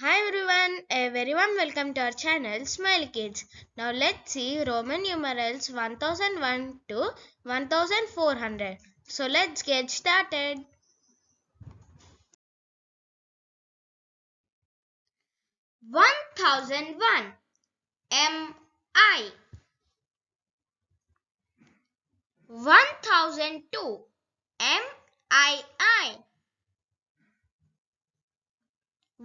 Hi everyone, a very warm welcome to our channel Smile Kids. Now let's see Roman numerals 1001 to 1400. So let's get started. 1001 MI 1002 MII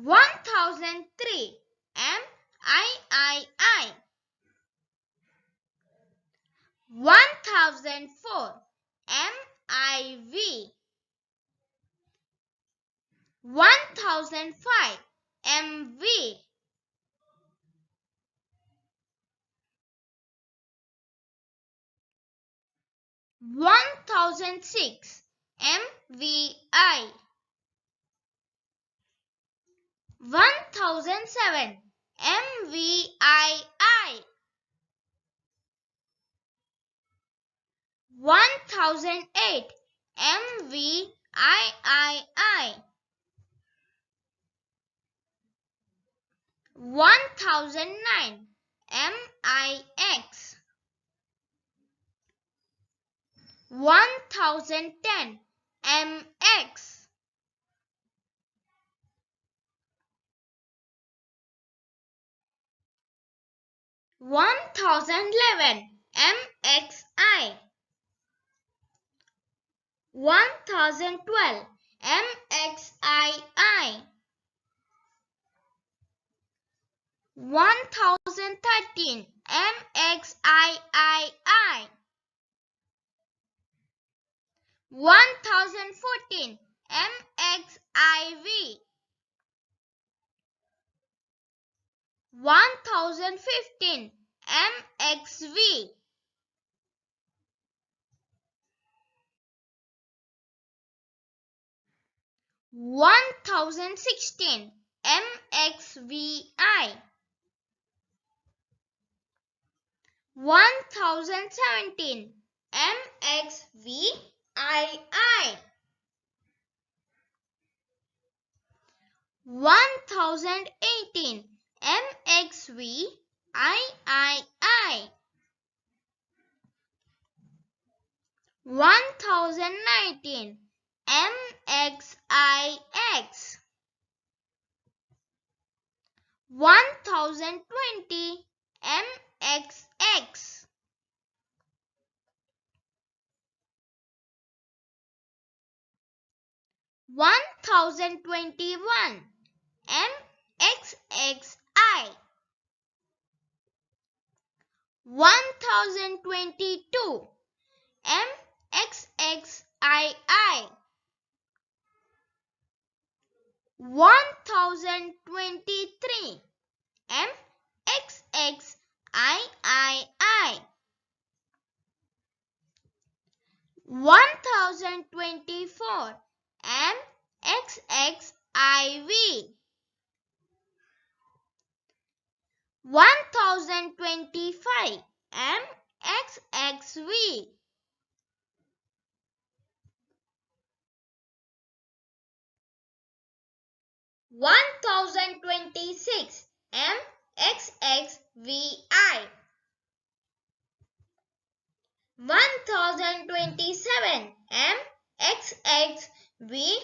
1003 MIII 1004 MIV 1005 MV 1006 MVI 1007 MVII 1008 MVIII 1009 MIX 1010 MX 1011 MXI 1012 MXII 1013 MXIII 1014 MXIV 1015 MXV 1016 MXVI 1017 MXVII 1018 MXVIII 1019 MXIX 1020 MXX 1021 MXXI 1022 MXXII 1023 MXXIII 1024 MXXIV 1025 MXXV 1026 MXXVI 1027 MXXVII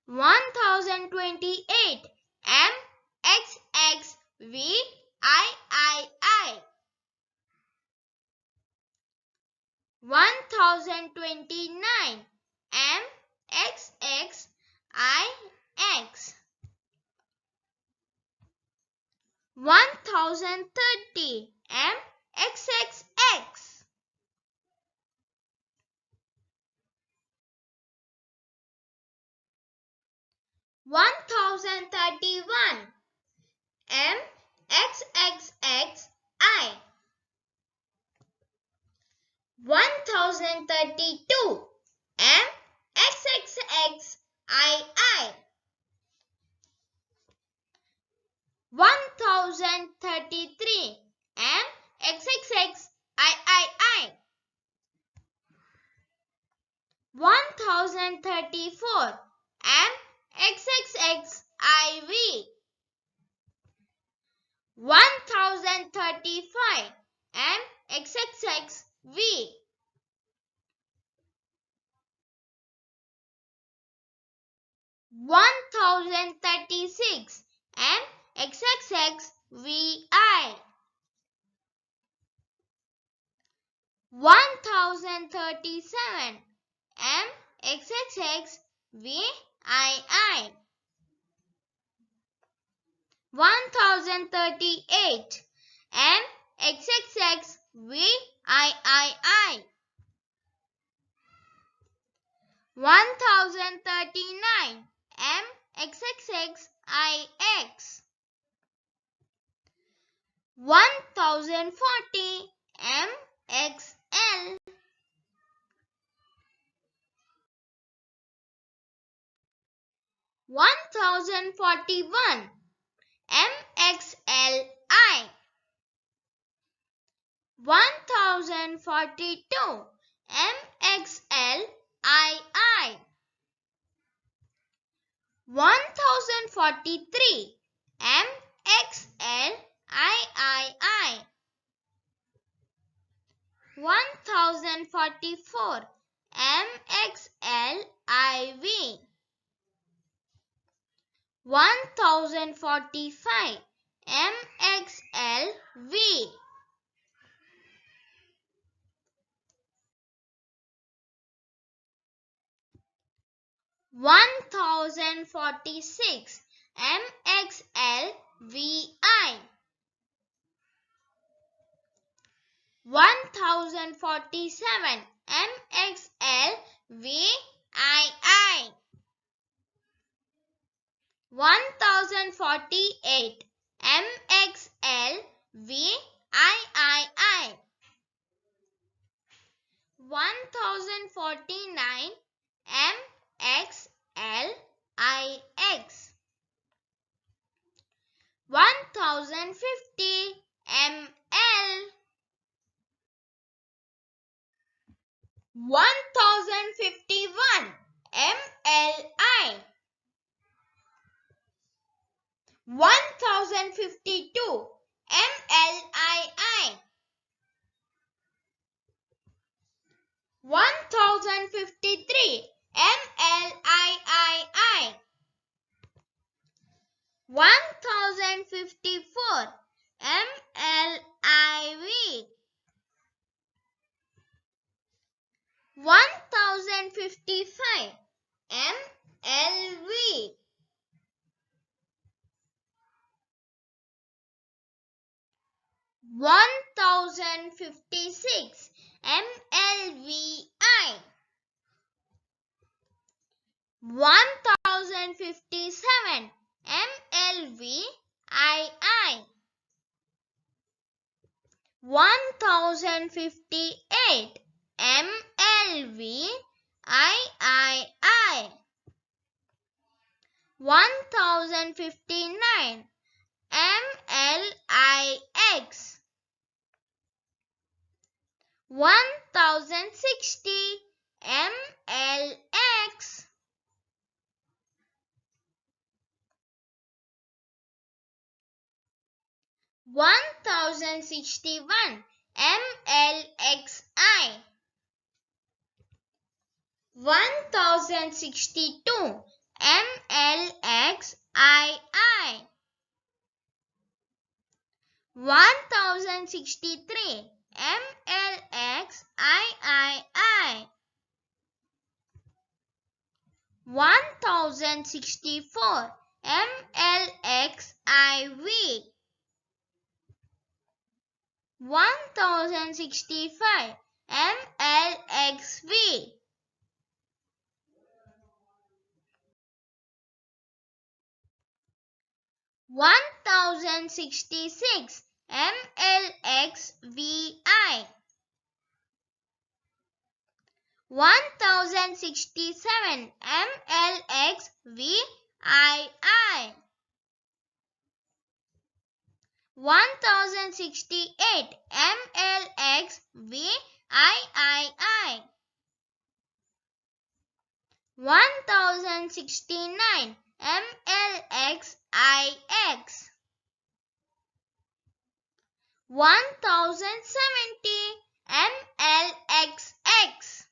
1028 MXXVIII 1029 MXXIX 1030 MXXX 1031 MXXXI 1032 MXXXII 1033 MXXXIII 1034 MXXXIV 1035 MXXXV 1036 MXXXVI 1037 MXXXVII 1038 MXXXVIII 1039 MXXXIX 1040 MXL 1041 MXLI 1042 MXLII 1043 MXLIII 1044 MXLIV 1045 MXLV 1046 MXLVI 1047 MXLVII 1048 MXLVIII 1049 MXLIX 1050 ML 1051 MLI 1052 MLII 1053 MLIII 1054 MLIV 1055 MLV 1056 MLVI 1057 MLVII 1058 MLVIII 1059 MLIX 1060 MLX 1061 MLXI 1062 MLXII 1063 MLXII 1064 MLXIV 1065 MLXV 1066 MLXVI 1067 MLXVII 1068 MLXVIII 1069 MLXIX. 1070 MLXX.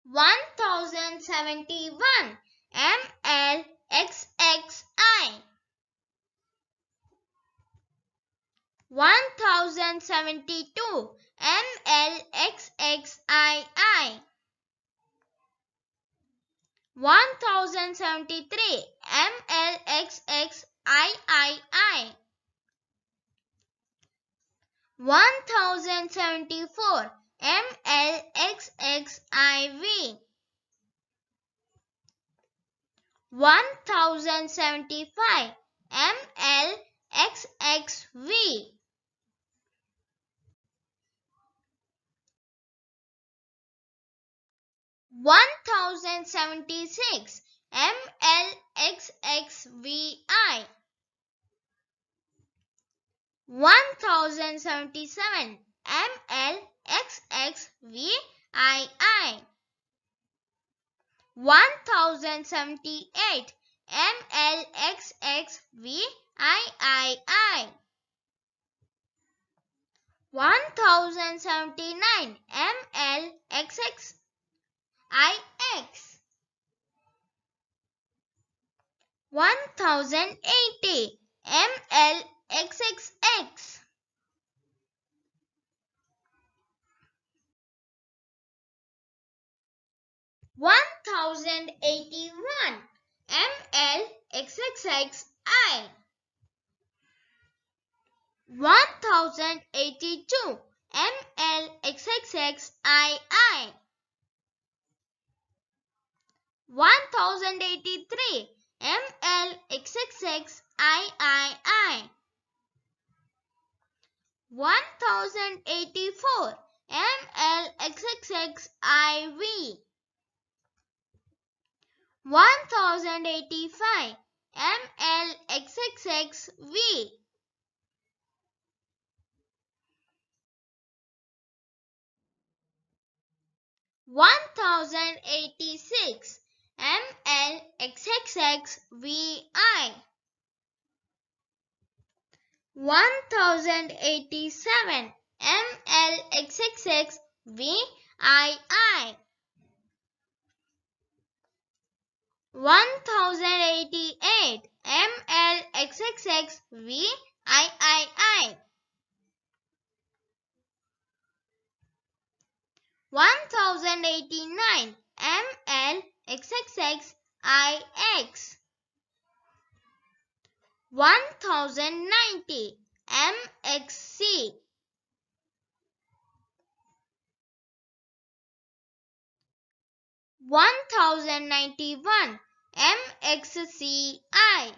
1071 MLXXI. 1072 MLXXII. 1073 MLXXIII. 1074 MLXXIV. 1075 MLXXV. 1076 MLXXVI. 1077 MLXXVII. 1078 MLXXVIII. 1079 MLXXIX. 1080 MLXXX. 1081 MLXXXI. 1082 MLXXXII. 1083 MLXXXIII. 1084 MLXXXIV. 1085 MLXXXV. 1086 MLXXXVI. 1087 MLXXXVII. 1088 MLXXXVIII. 1089 MLXXXIX. 1090 MXC. 1091 MXCI.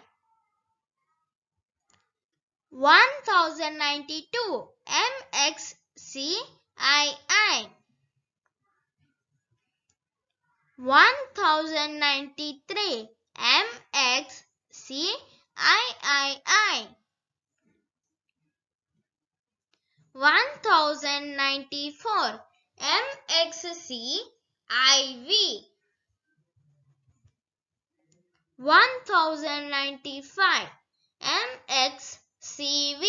1092 MXCII. 1093 MXCIII. 1094 MXCIV. 1095 MXCV.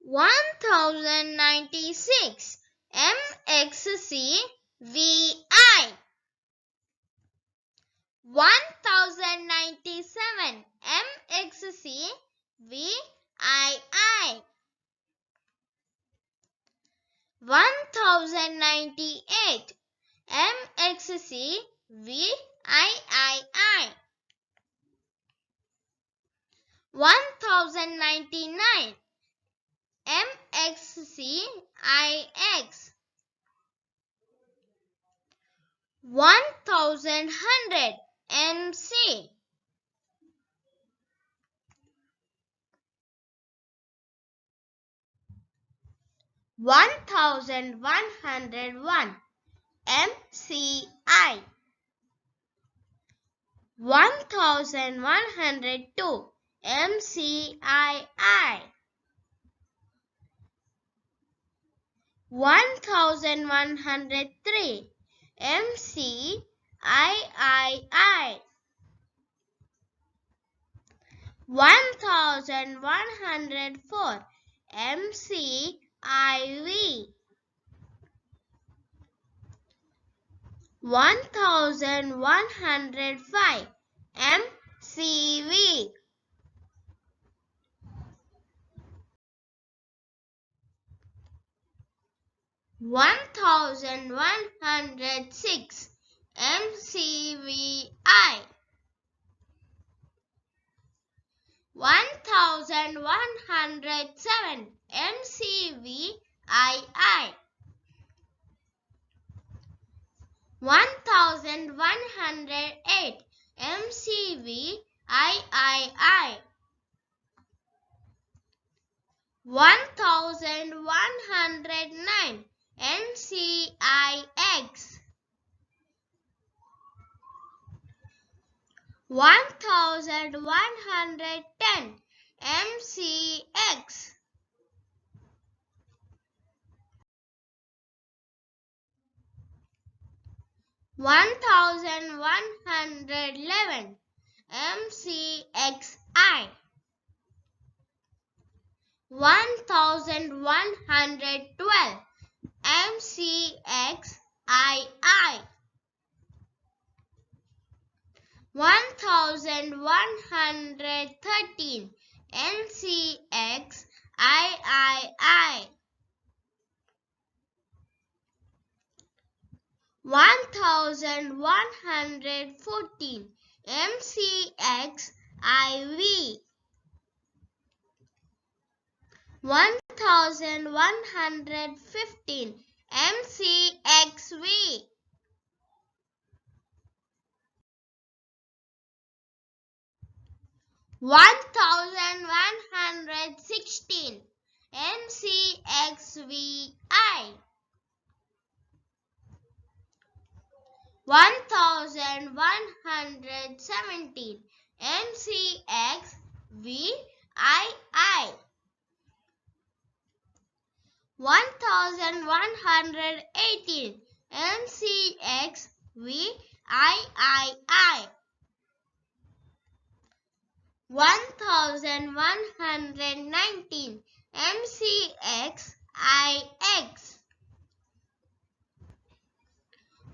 1096 MXCVI. 1097 MXCVII. 1098 MXCVIII. 1099 MXCIX. 1100 MC. 1101 MCI. 1102 MCII. 1103 MCIII. 1104 MCIV. 1105 MCV. 1106 MCVI. 1107 MCVII. 1108 MCVIII. 1109 MCIX. 1110 MCX. 1111 MCXI. 1112 MCXII. 1113 MCXIII. 1114 MCXIV. 1115 MCXV. 1116 MCXVI. 1117 MCXVII. 1118 MCXVIII. 1119 MCXIX.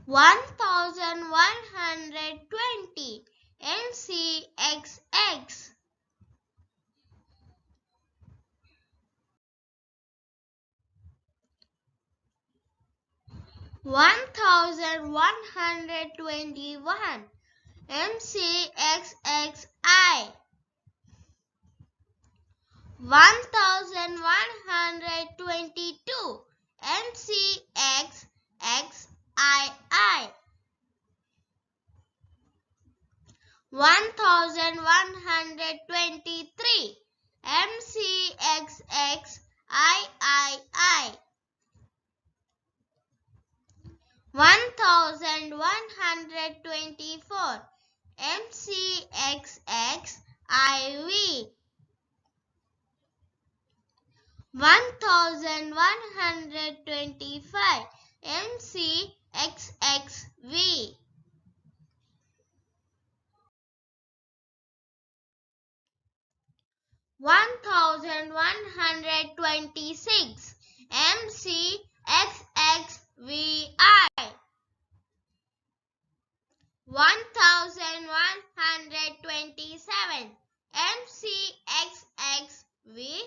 1120 MCXX. 1121 MCXXI. 1122 MCXXII. 1123 MCXXIII. 1124 MCXXIV. 1125 MCXXV. 1126 MCXXVI. 1127 MCXXVII.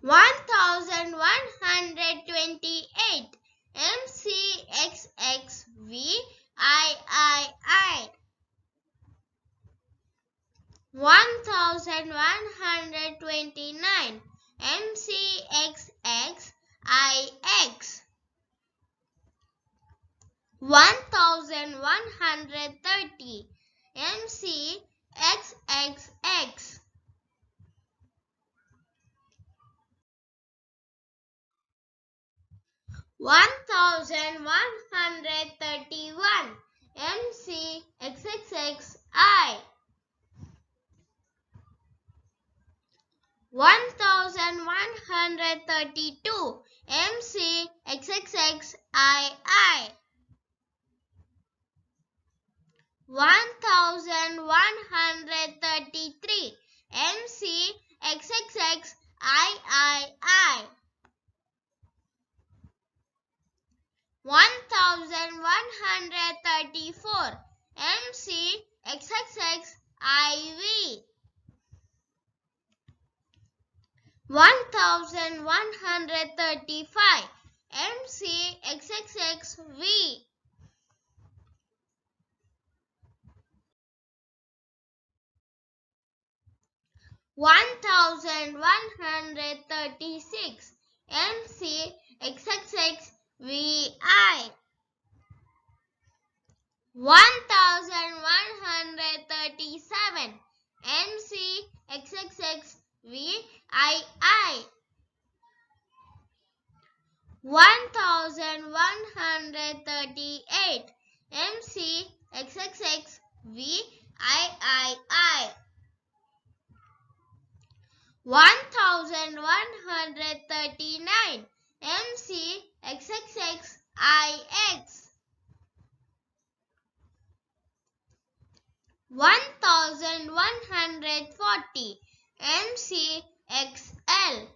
1128 MCXXVIII. 1129 MCXXIX. 1130 MCXXX. 1131 MCXXXI 1132 MCXXXII 1133 MCXXXIII 1134 MCXXXIV 1135 MCXXXV 1136 MCXXXVI 1137 MCXXXVII 1138 MCXXXVIII 1139 MCXXXIX 1140 MCXL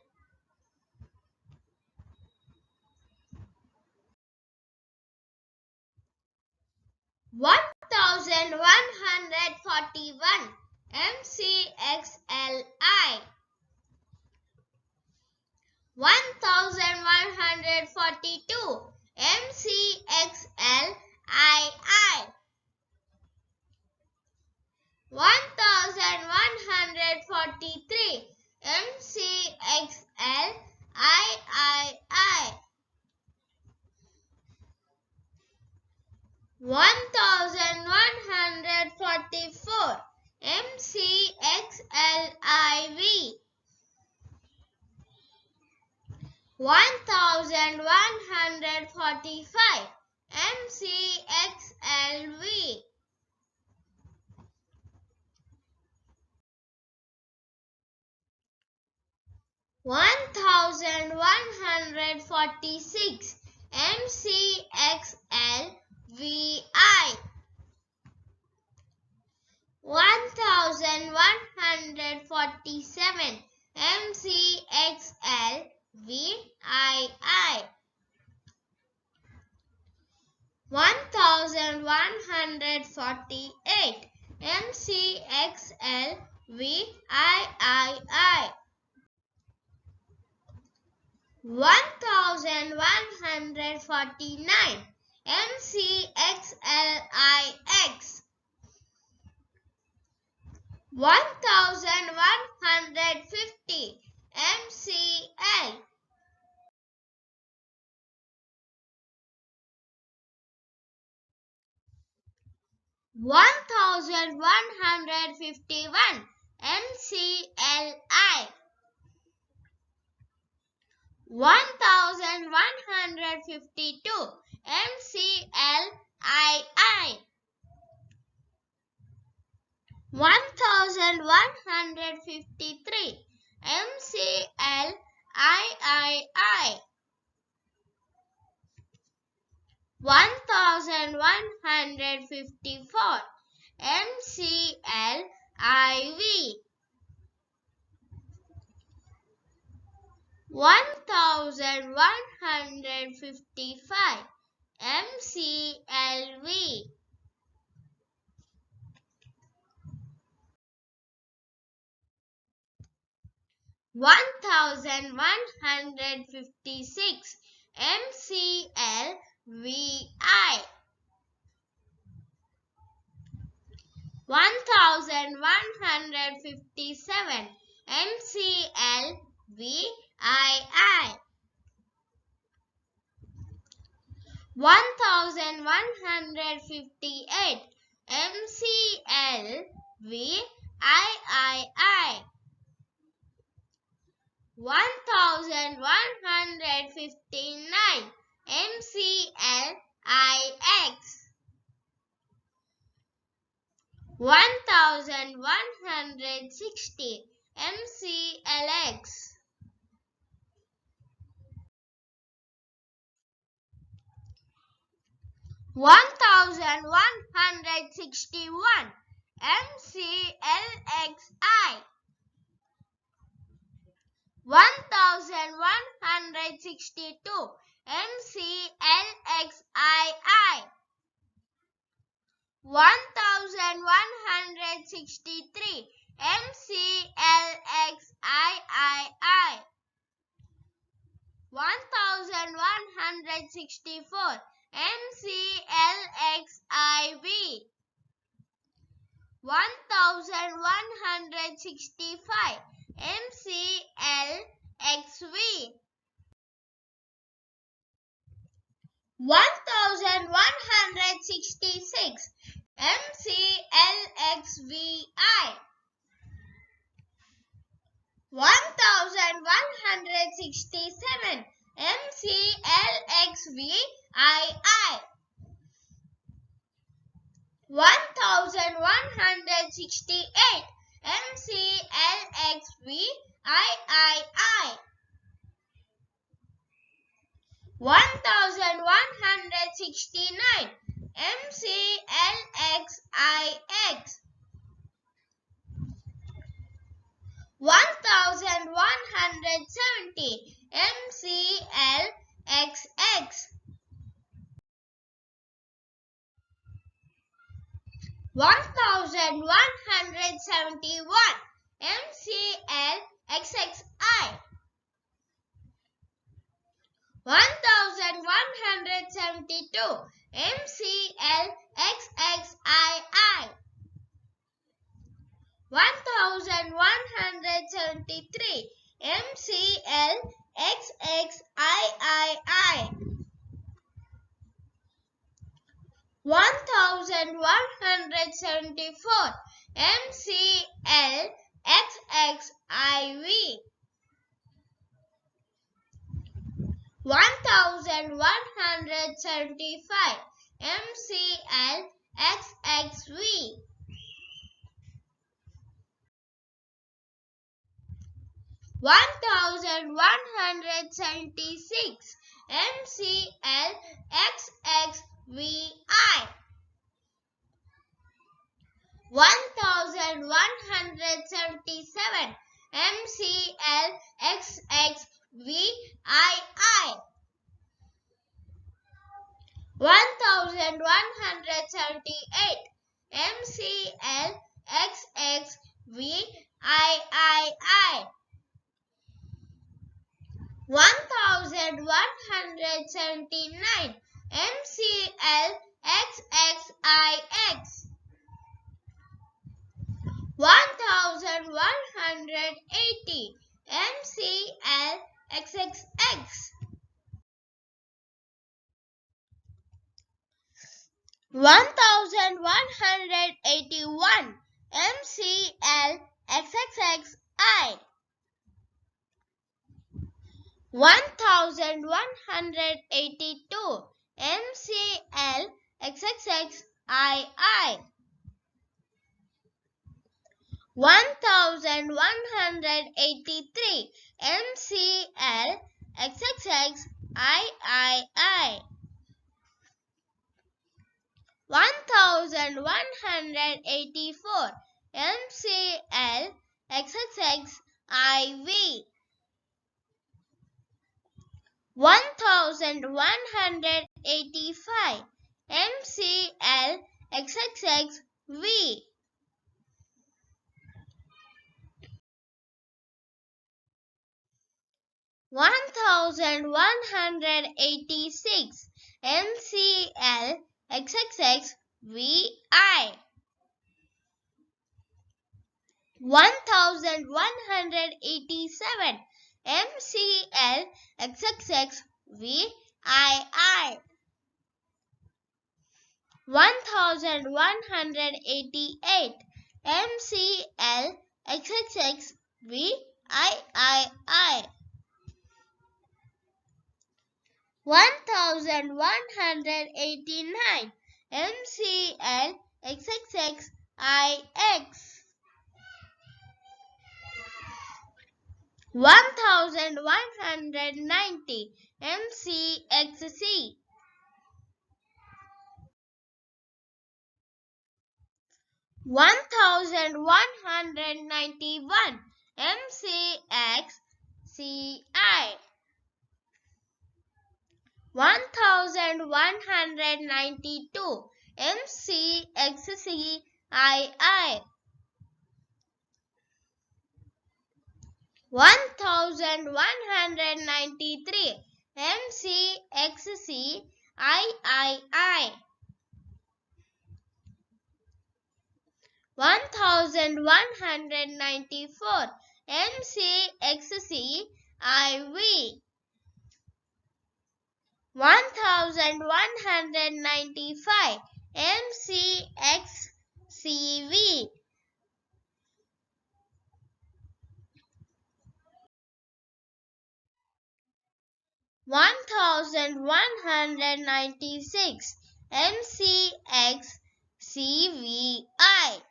1141 MCXLI 1142 MCXLII 1143 MCXLIII 1144 MCXLIV 1145 MCXLV 1146 MCXLVI 1147 MCXLVII 1148 MCXLVII 1149 MCXLIX 1150 MCL 1151 MCLI 1152 MCLII 1153 MCLIII 1154 MCLIV 1155 MCLV 1156 MCLVI 1157 MCLVII 1158 MCLVIII 1159 MCLIX 1160 MCLX 1161 MCLXI 1162 MCLXII 1163 MCLXIII 1164 MCLXIV 1165 MCLXV 1166 MCLXVI 1167 MCLXVII 1168 MCLXVIII 1169 MCLXIX 1170 MCLXX 1171 MCLXXI 1172 MCLXXII 1173 MCLXXIII 1174 MCLXXIV 1175 MCLXXV 1176 MCLXXVI 1177 MCLXXVII 1178 MCLXXVIII 1179 MCLXXIX 1180 MCLXXX 1181 MCLXXXI 1182 MCLXXXII 1183 MCLXXXII 1184 MCLXXXIV 1185 MCLXXXV 1186 MCLXXXVI 1187 MCLXXXVII 1188 MCLXXXVII 1189 MCL XXXIX 1190 MCXC 1191 MCXCI 1192 MCXCII 1193 MCXCIII 1194 MCXCIV 1195 MCXCV 1196 MCXCVI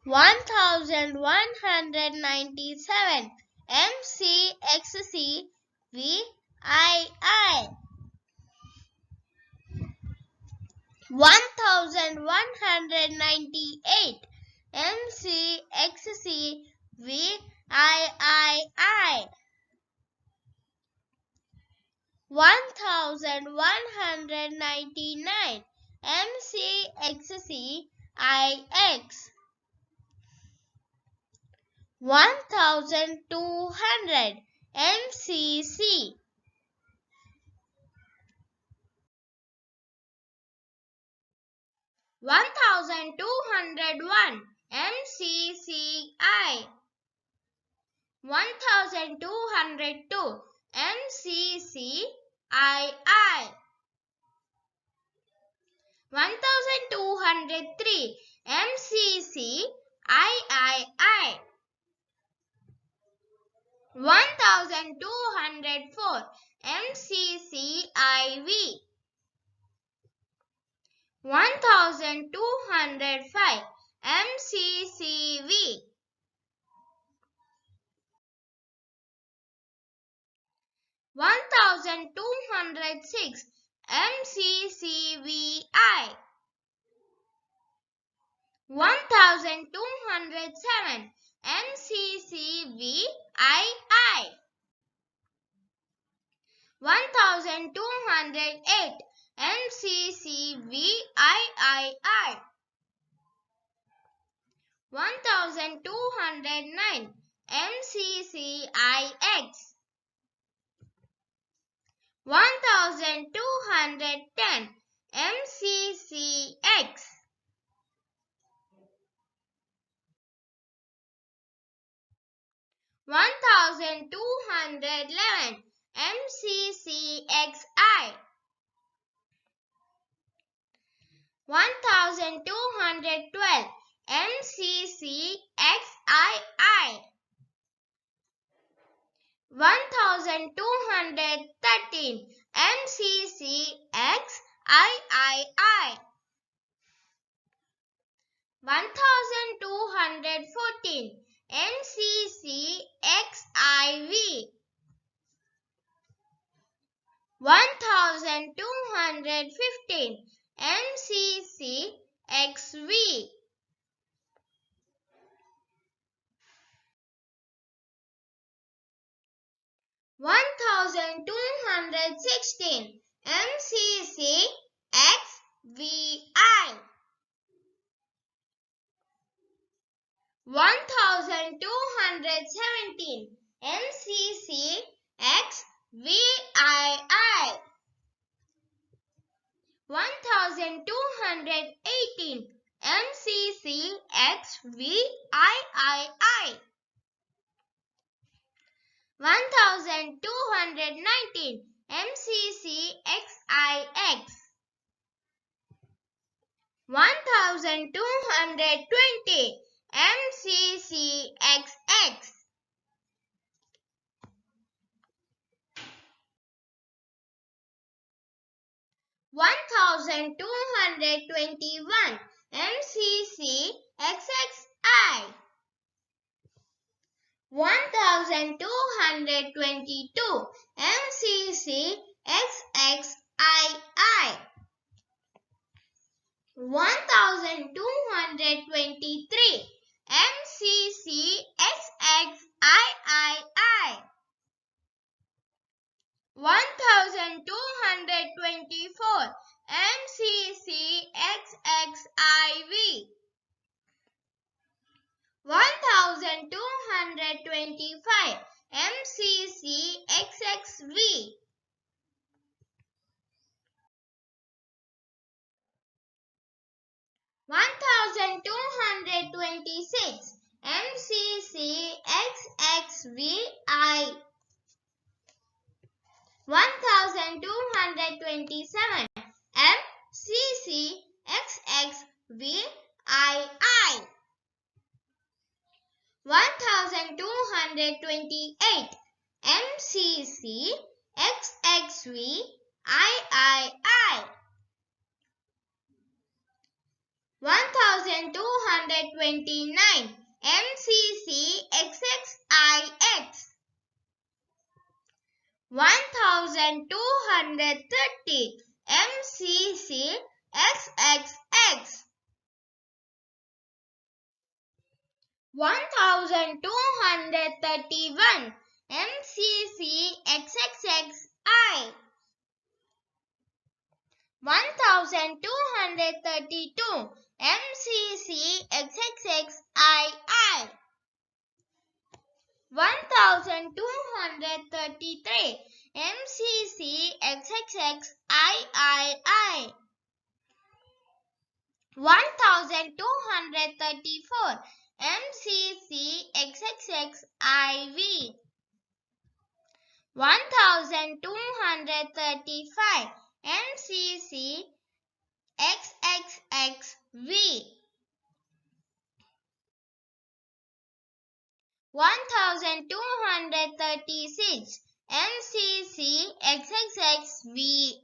1197 MCXCVII 1198 MCXCVIII 1199 MCXCIX 1200 MCC 1201 MCCI 1202 MCCII 1203 MCCIII 1204 MCCIV 1205 MCCV 1206 MCCVI 1207 MCCVII 1208 MCCVIII 1209 MCCIX 1210 MCCX 1211 MCCXI 1212 MCCXII 1213 MCCXIII 1214 MCCXIV 1215 MCCXV 1216 MCCXVI 1217 MCCXVII 1218 MCCXVIII 1219 MCCXIX 1220 MCCXX 1221 MCC XXI. 1222 MCC XXII. 1223 MCC XXIII. 1224 MCC XXIV. 1225 MCC XXV. 1226 MCC XXVI. 1227 MCC XXVII. 1228 MCC XXVIII. 1229 MCC XXIX. 1230 MCC XXX. 1231 MCC XXXI. 1232 MCC XXXII. 1233 MCC XXXIII. 1234 MCC XXXIV. 1235 MCC XXXV. 1236 MCC XXXVI.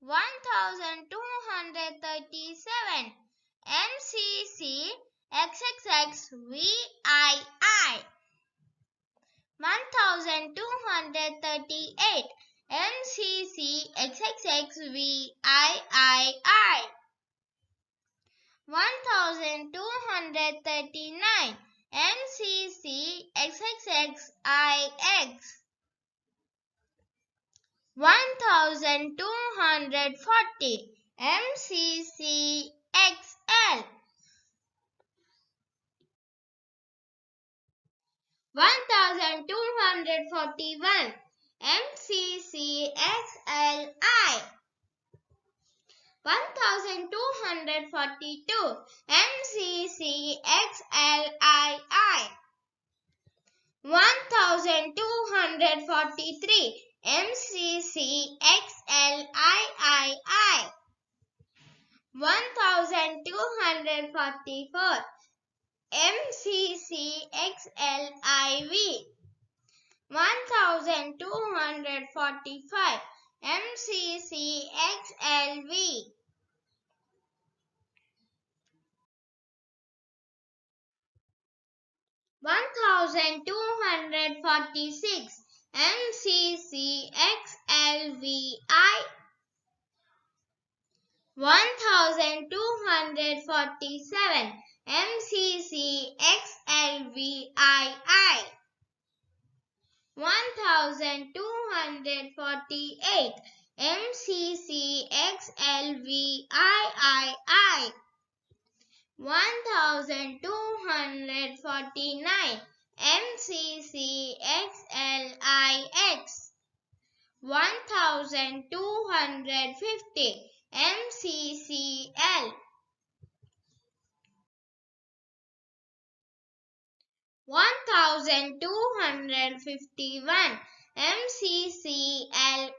1237 MCC XXXVII. 1238 MCC XXXVIII. 1239 MCC XXXIX. 1240 MCC XL. 1241 MCC XLI. 1242 MCC XLII. 1243 MCC XLIII. 1244 MCC XLIV. 1245 MCC XLV. 1246 MCC XLVI. 1247 MCC XLVII. 1248 MCC XLVIII. 1249 MCC XLIX. 1250 MCCL. 1251 MCCLI.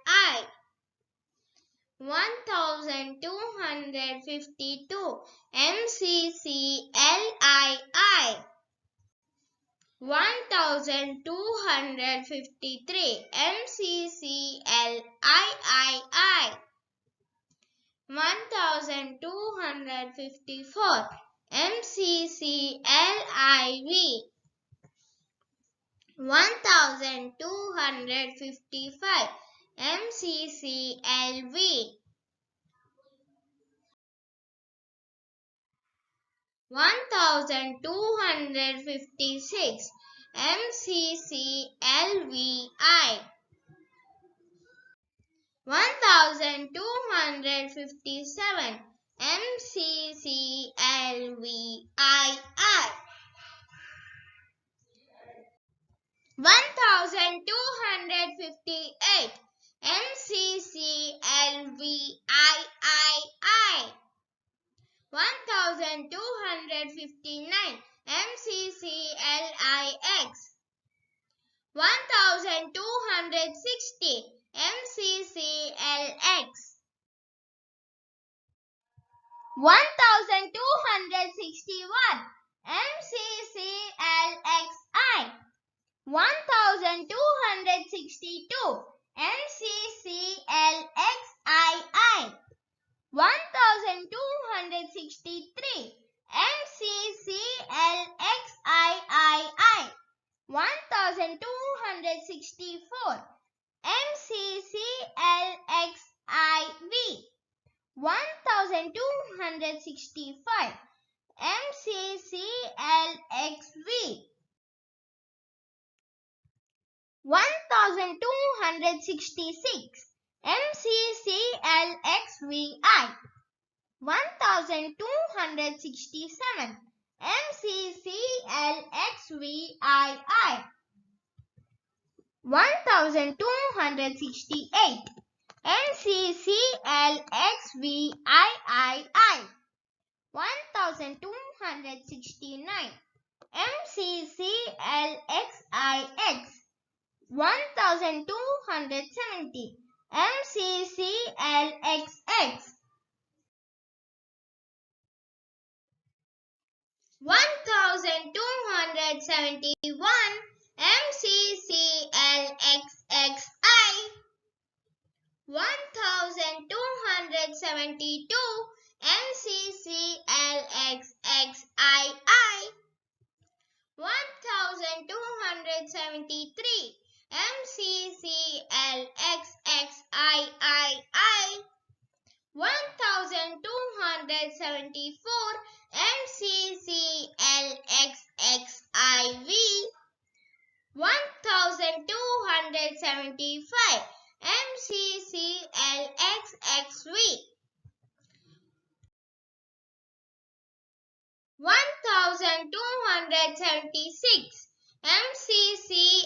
1252 MCCLII. 1253 MCCLIII 1254 MCCLIV 1255 MCCLV 1256 MCCLVI 1257 MCCLVII 1258 MCCLVIII 1259 MCCLIX 1260 MCCLX 1261 MCCLXI 1262 MCCLXII 1263 MCCLXIII 1264 MCCLXIV 1265 MCCLXV 1266 MCCLXVI 1267 MCCLXVII 1268 MCCLXVIII 1269 MCCLXIX 1270 MCCLXX 1271 MCCLXXI 1272 MCCLXXII 1273 MCCLXXII 1274 MCCLXXIV 1275 MCCLXXV 1276 MCCLXXVI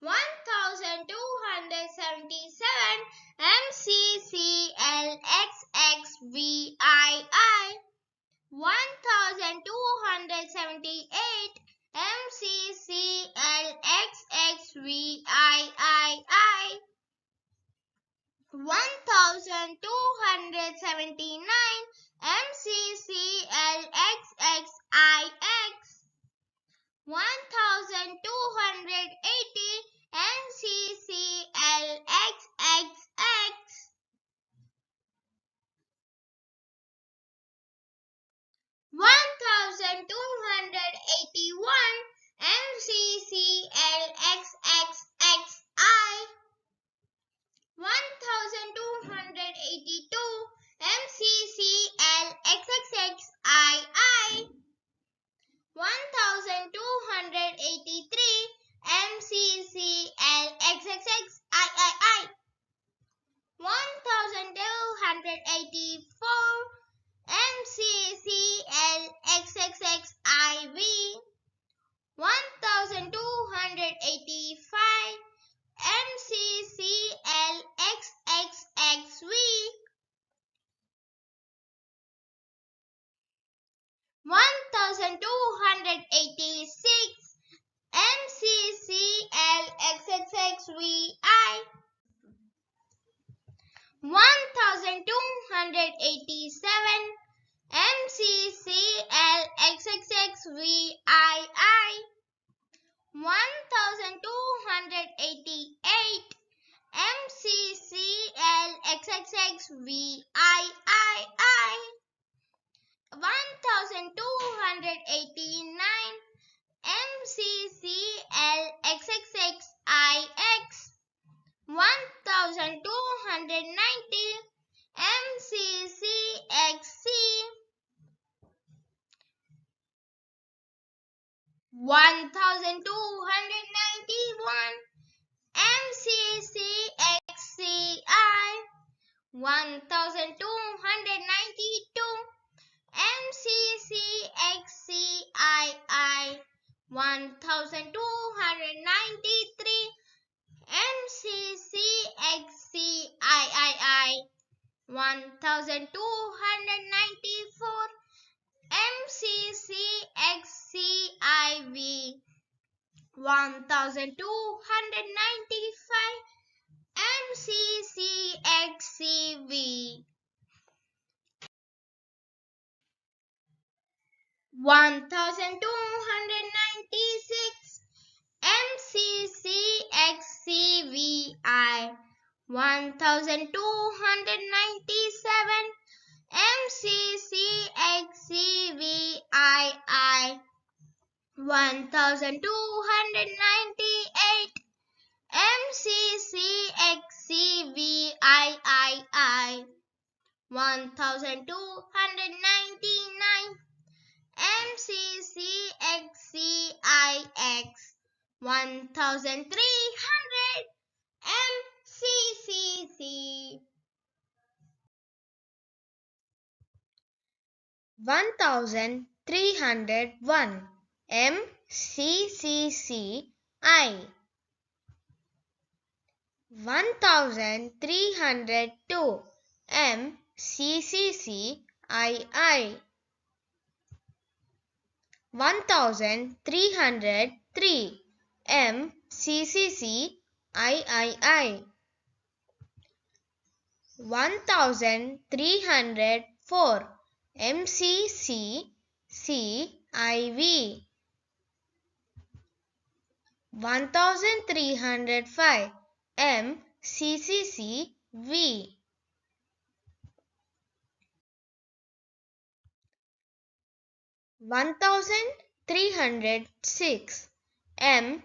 1277 MCCLXXVII 1278 MCCLXXVII 1279 MCCLXXIX 1280 MCCLXXX 1281 MCCLXXXI 1282 MCCLXXXII 1283 MCCLXXXIII 1284 MCCLXXXIV 1285 MCCLXXXV 1286 MCCLXXXVI 1287 MCCLXXXVII 1288 MCCLXXXVIII 1289 MCCLXXXIX 1290 MCCXC 1291 MCCXCI 1292 MCCXCII 1293 MCCXCIII 1294 MCCXCIV 1295 MCCXCV 1296 MCCXCVI 1297 MCCXCVII 1298 MCCXCVIII 1299 MCCXCIX 1300 MCCC 1301 MCCCI 1302 MCCCII 1303 MCCCIII 1304 MCCCIV 1305 MCCCV 1306 MCCCVI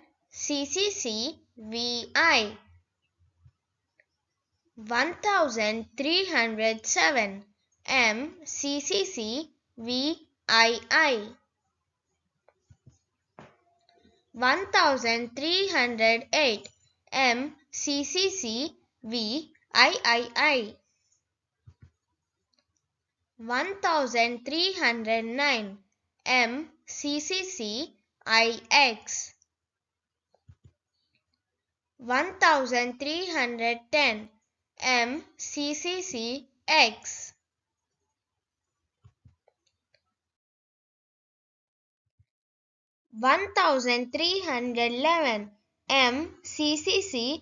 1307 MCCCVII 1308 MCCCVIII 1309 MCCCIX 1310 MCCCX 1311 MCCCXI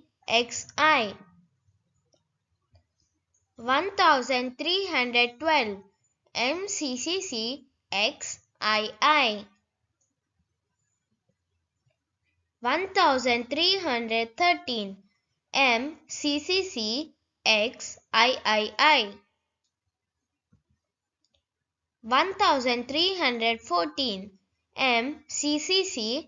1312 MCCCXII 1313 MCCCXIII 1314 MCCCXIV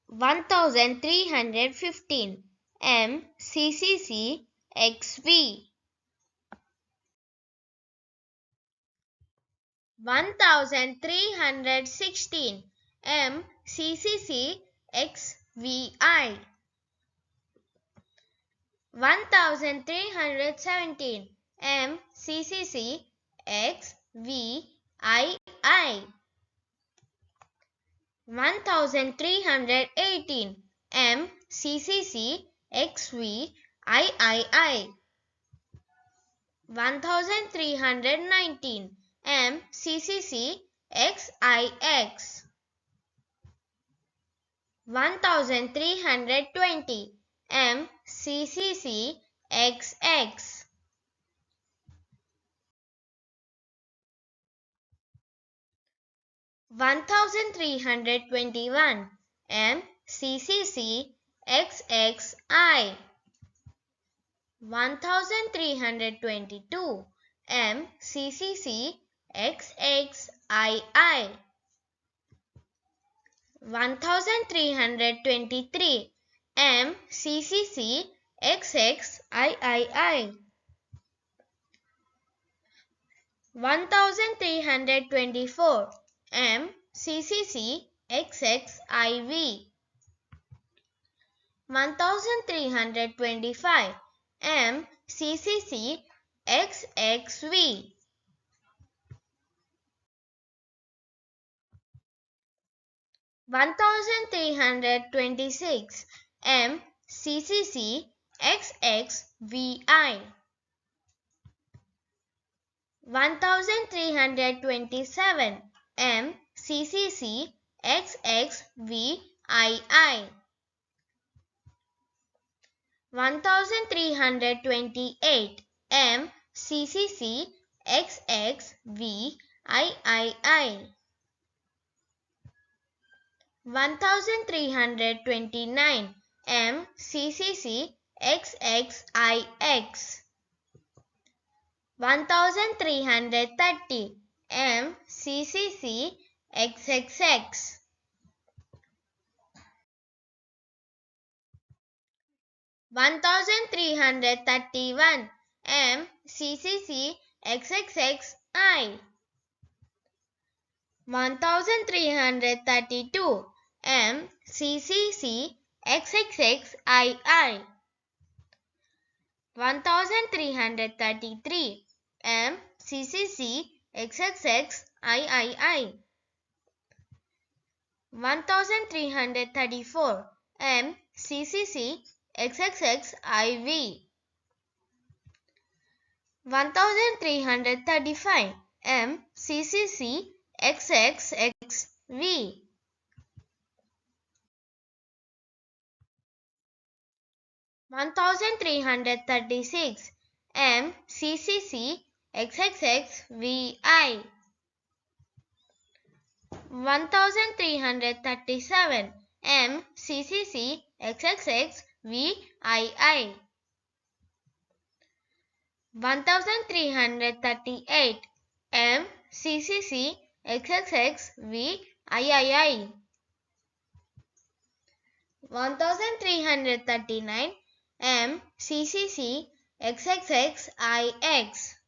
1315 MCCCXV 1316 MCCCXVI 1317 MCCCXVII 1318 MCCCXVIII 1319 MCCCXIX 1320 MCCCXX 1321 MCCC XXI 1322 MCCC XXII 1323 MCCC XXIII 1324 MCCC XXIV 1325 MCCC XXV 1326 MCCC XXVI 1327 MCCC XXVII 1328 MCCC XXVIII 1329 MCCC XXIX 1330 MCCC XXX 1331 MCCC XXXI 1332 MCCC XXXII 1333 MCCC XXXIII 1334 MCCC XXXIV 1335 MCCC XXXV 1336 MCCC XXXVI 1337 MCCC XXXVII 1338 MCCC XXXVIII 1339 MCCC XXXIX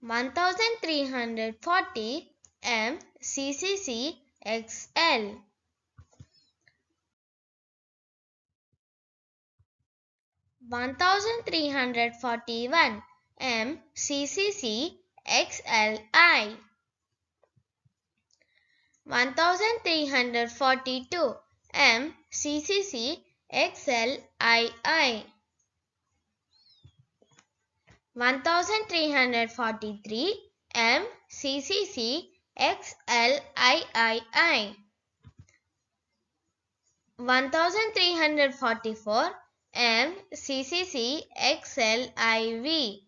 1340 MCCC XL 1341 MCCC XLI 1342 MCCC XLII 1343 MCCC XLIII 1344 MCCC XLIV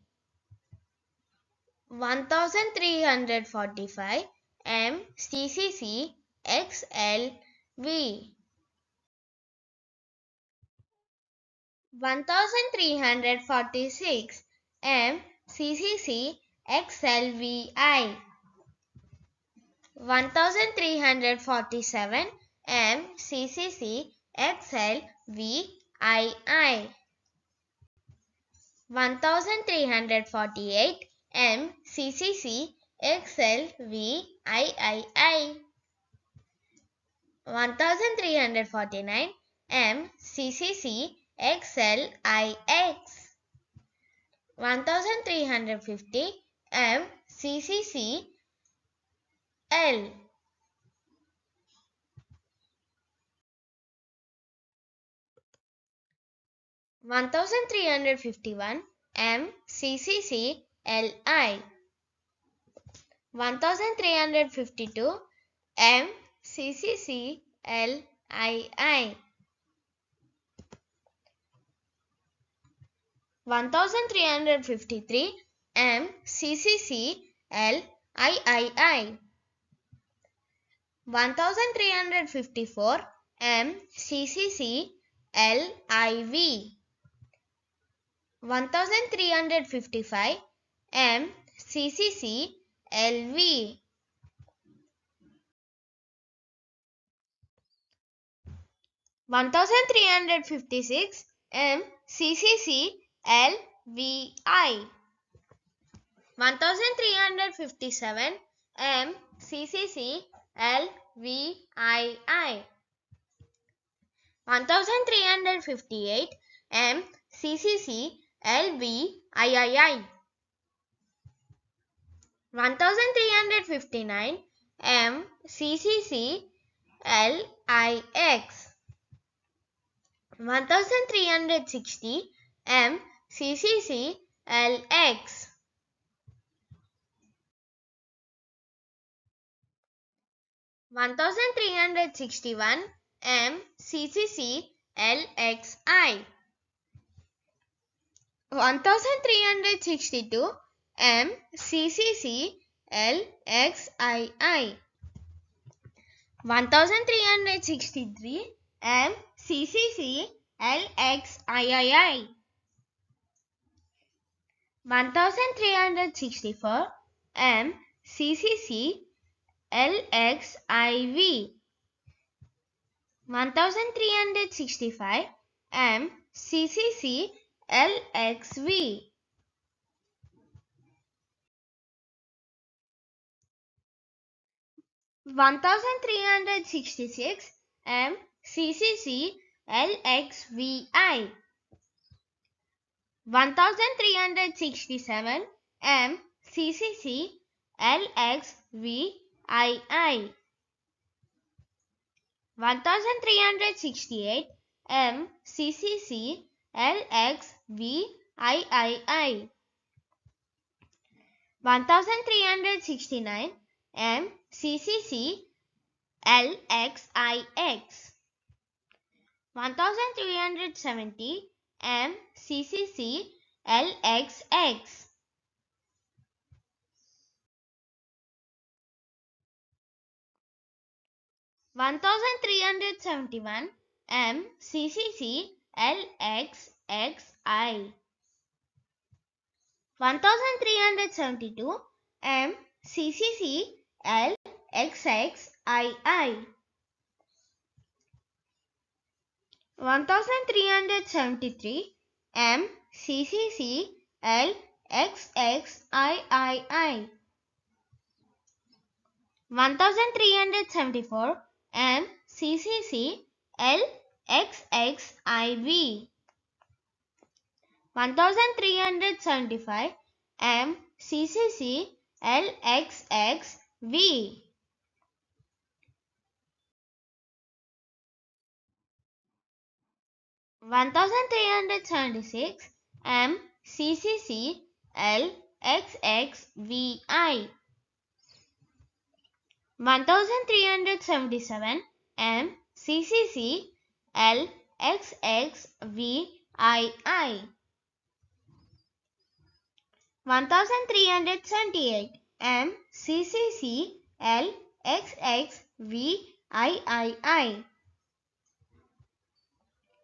1345 MCCC XLV 1346 MCCC XLVI 1347 MCCC XLVII 1348 MCCC XLVIII 1349 MCCC XLIX 1350 MCCC L 1351 MCCC LI 1352 MCCC LII 1353 MCCC LIII 1354 MCCC LIV. 1355 MCCC LV. 1356 MCCC LVI. 1357 MCCC LVII. 1358 MCCC LVIII. 1359 MCCC LIX. 1360 MCCC LX. 1361 MCCC LXI. 1362 MCCC LXII. 1363 MCCC LXIII. 1364 MCCC LXIV. 1365 MCCC LXV. 1366 MCCC LXVI. 1367 MCCC LXVII. 1368 MCCC LXVIII. 1369 MCCC LXIX. 1370 MCCC LXX. 1371 MCCC LXXI. 1372 MCCC LXXII. 1373 MCCC LXXII. 1374 MCCC LXXIV. 1375 MCCC LXXV. 1376 MCCC LXXVI. 1377 MCCC LXXVII. 1378 MCCC LXXVII.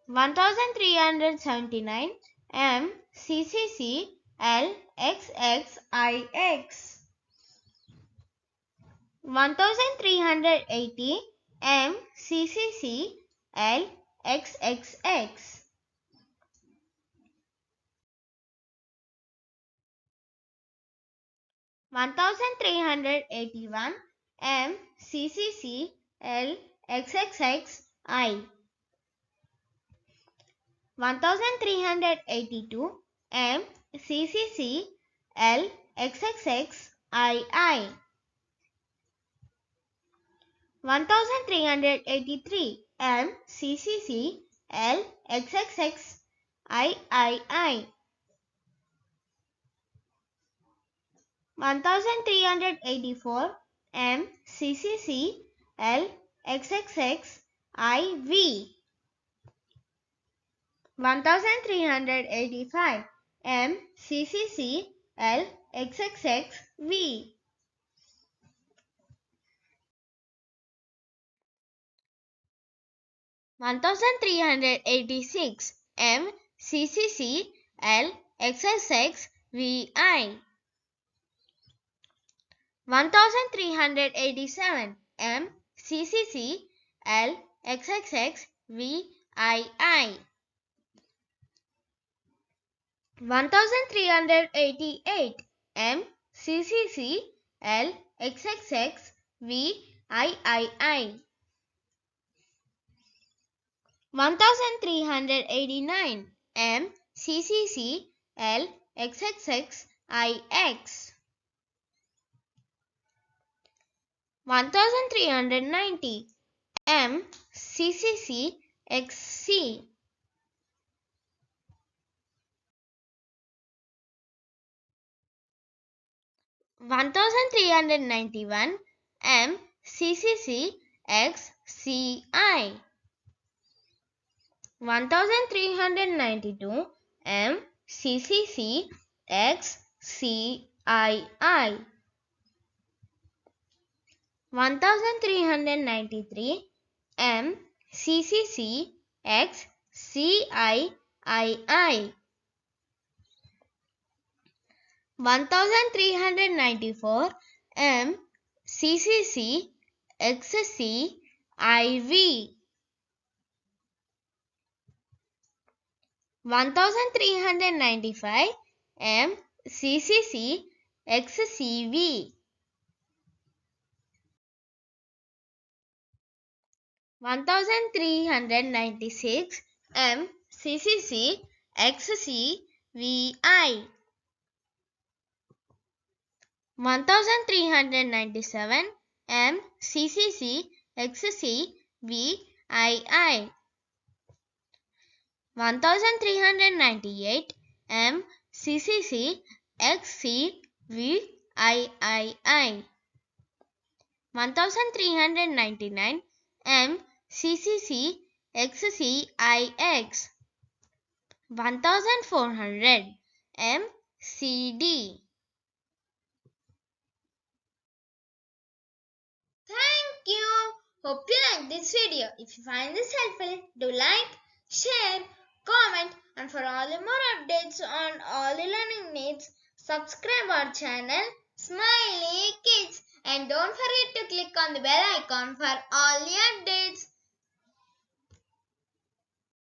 1379 MCCC LXXIX. 1380 MCCC LXXX. 1381 MCCC LXXXI. 1382 MCCC LXXXII. 1383 MCCC LXXXII. 1384 MCCC LXXXIV. 1385 MCCC LXXXV. 1386 M CCC L XXX VI 1387 M CCC L XXX VII 1388 M CCC L XXX VIII 1389 M CCC L XXX IX 1390 M CCC XC 1391 M CCC XCI 1392 M CCC XCII 1393 M CCC XCIII 1394 M CCC XCIV 1395 M CCC XCV 1396 M CCC XCVI 1397 M CCC XCVII 1398 M CCC XCVIII 1399 M CCC XCIX 1400 MCD. Thank you. Hope you like this video. If you find this helpful, do like, share, comment, and for all the more updates on all the learning needs, subscribe our channel Smiley Kids, and don't forget to click on the bell icon for all the updates.